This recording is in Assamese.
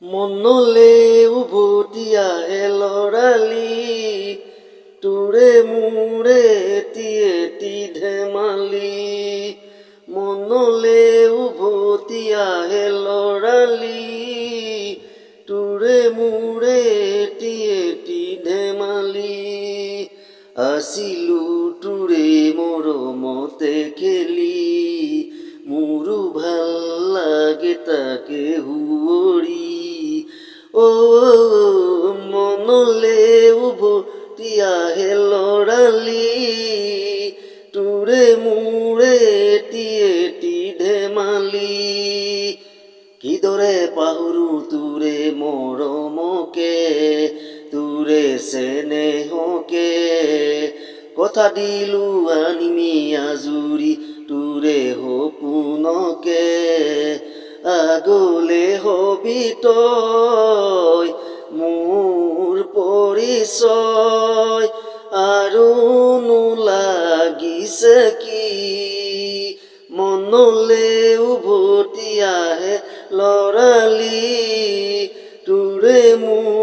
মনলে উভতি আহে লৰালি তোৰে মোৰে এটি এটি ধেমালি মনলে উভতি আহে লৰালি তোৰে মোৰে এটি এটি ধেমালি আছিলো তোৰে মৰমতে খেলি মোৰো ভাল লাগে তাকে হুঁৱৰি মনলে উভতি আহে লৰালি তোৰে মোৰে এটি এটি ধেমালি কিদৰে পাহৰো তোৰে মৰমকে তোৰে চেনেহকে কথা দিলো আনিমি আজুৰি তোৰে সপোনকে আগলে হবি তই মোৰ পৰিচয় আৰু লাগিছে কি মনলে উভতি আহে লৰালি তোৰে মোৰ